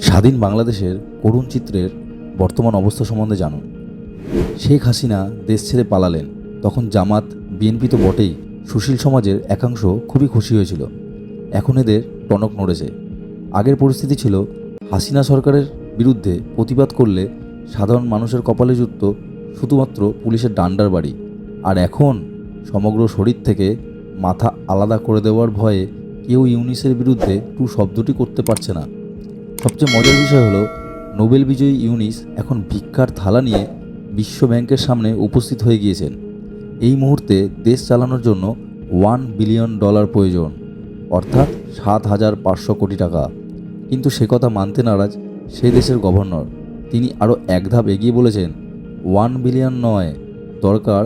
স্বাধীন বাংলাদেশের করুণ চিত্রের বর্তমান অবস্থা সম্বন্ধে জানুন। শেখ হাসিনা দেশ ছেড়ে পালালেন, তখন জামাত বিএনপি তো বটেই, সুশীল সমাজের একাংশ খুবই খুশি হয়েছিল। এখন এদের টনক নড়েছে। আগের পরিস্থিতি ছিল হাসিনা সরকারের বিরুদ্ধে প্রতিবাদ করলে সাধারণ মানুষের কপালে জুটত শুধুমাত্র পুলিশের ডান্ডার বাড়ি, আর এখন সমগ্র শরীর থেকে মাথা আলাদা করে দেওয়ার ভয়ে কেউ ইউনিসের বিরুদ্ধে টু শব্দটি করতে পারছে না। সবচেয়ে মজার বিষয় হলো, নোবেল বিজয়ী ইউনিস এখন ভিক্ষার থালা নিয়ে বিশ্ব ব্যাংকের সামনে উপস্থিত হয়ে গিয়েছেন। এই মুহূর্তে দেশ চালানোর জন্য $1 বিলিয়ন প্রয়োজন, অর্থাৎ 7,500 কোটি টাকা। কিন্তু সে কথা মানতে নারাজ সেই দেশের গভর্নর। তিনি আরও এক ধাপ এগিয়ে বলেছেন, 1 বিলিয়ন নয়, দরকার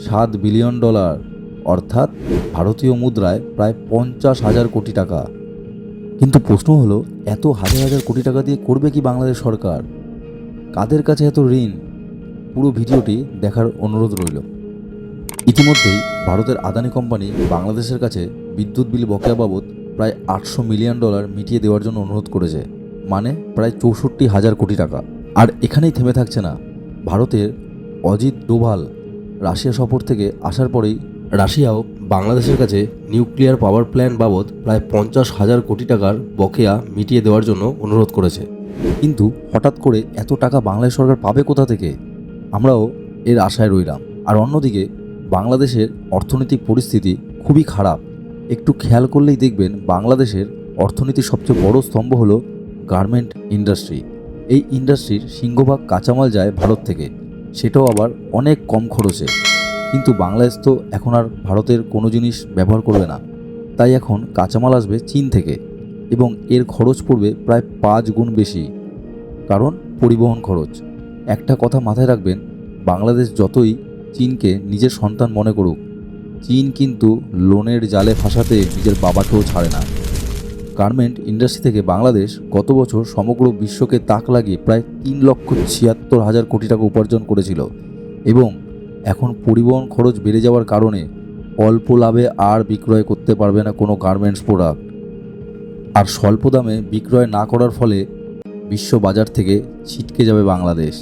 $7 বিলিয়ন, অর্থাৎ ভারতীয় মুদ্রায় প্রায় 50,000 কোটি টাকা। কিন্তু প্রশ্ন হলো, এত হাজার হাজার কোটি টাকা দিয়ে করবে কি বাংলাদেশ সরকার? কাদের কাছে এত ঋণ? পুরো ভিডিওটি দেখার অনুরোধ রইল। ইতিমধ্যেই ভারতের আদানি কোম্পানি বাংলাদেশের কাছে বিদ্যুৎ বিল বকেয়া বাবদ প্রায় $800 মিলিয়ন মিটিয়ে দেওয়ার জন্য অনুরোধ করেছে, মানে প্রায় 64,000 কোটি টাকা। আর এখানেই থেমে থাকছে না। ভারতের অজিত ডোভাল রাশিয়া সফর থেকে আসার পরেই রাশিয়াও বাংলাদেশের কাছে নিউক্লিয়ার পাওয়ার প্ল্যান্ট বাবদ প্রায় 50,000 কোটি টাকার বকেয়া মিটিয়ে দেওয়ার জন্য অনুরোধ করেছে। কিন্তু হঠাৎ করে এত টাকা বাংলাদেশ সরকার পাবে কোথা থেকে? আমরাও এর আশায় রইলাম। আর অন্যদিকে বাংলাদেশের অর্থনৈতিক পরিস্থিতি খুবই খারাপ। একটু খেয়াল করলেই দেখবেন বাংলাদেশের অর্থনীতির সবচেয়ে বড় স্তম্ভ হলো গার্মেন্ট ইন্ডাস্ট্রি। এই ইন্ডাস্ট্রির সিংহভাগ কাঁচামাল যায় ভারত থেকে, সেটাও আবার অনেক কম খরচে। কিন্তু বাংলাদেশ তো এখন আর ভারতের কোনো জিনিস ব্যবহার করবে না, তাই এখন কাঁচামাল আসবে চীন থেকে, এবং এর খরচ পড়বে প্রায় 5 গুণ বেশি, কারণ পরিবহন খরচ। একটা কথা মাথায় রাখবেন, বাংলাদেশ যতই চীনকে নিজের সন্তান মনে করুক, চীন কিন্তু লোনের জালে ফাঁসাতে নিজের বাবাকেও ছাড়ে না। গার্মেন্ট ইন্ডাস্ট্রি থেকে বাংলাদেশ গত বছর সমগ্র বিশ্বকে তাক লাগিয়ে প্রায় 3,76,000 কোটি টাকা উপার্জন করেছিল, এবং এখন পরিবহন খরচ বেড়ে যাওয়ার কারণে অল্প লাভে আর বিক্রয় করতে পারবে না কোনো গার্মেন্টস প্রোডাক্ট। আর স্বল্প দামে বিক্রয় না করার ফলে বিশ্ব বাজার থেকে ছিটকে যাবে বাংলাদেশ।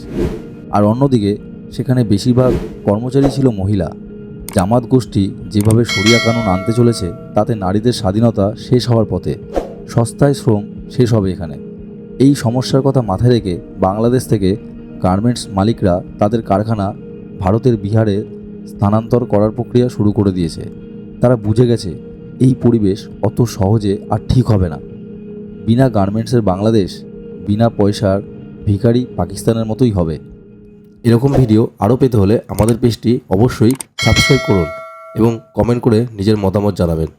আর অন্যদিকে সেখানে বেশিরভাগ কর্মচারী ছিল মহিলা। জামাত গোষ্ঠী যেভাবে শরিয়া কানুন আনতে চলেছে, তাতে নারীদের স্বাধীনতা শেষ হওয়ার পথে। সস্তায় শ্রম শেষ হবে এখানে। এই সমস্যার কথা মাথায় রেখে বাংলাদেশ থেকে গার্মেন্টস মালিকরা তাদের কারখানা ভারতের বিহারে স্থানান্তর করার প্রক্রিয়া শুরু করে দিয়েছে। তারা বুঝে গেছে এই পরিবেশ অত সহজে আর ঠিক হবে না। বিনা গার্মেন্টসের বাংলাদেশ বিনা পয়সার ভিখারি পাকিস্তানের মতোই হবে। এরকম ভিডিও আরও পেতে হলে আমাদের পেজটি অবশ্যই সাবস্ক্রাইব করুন এবং কমেন্ট করে নিজের মতামত জানাবেন।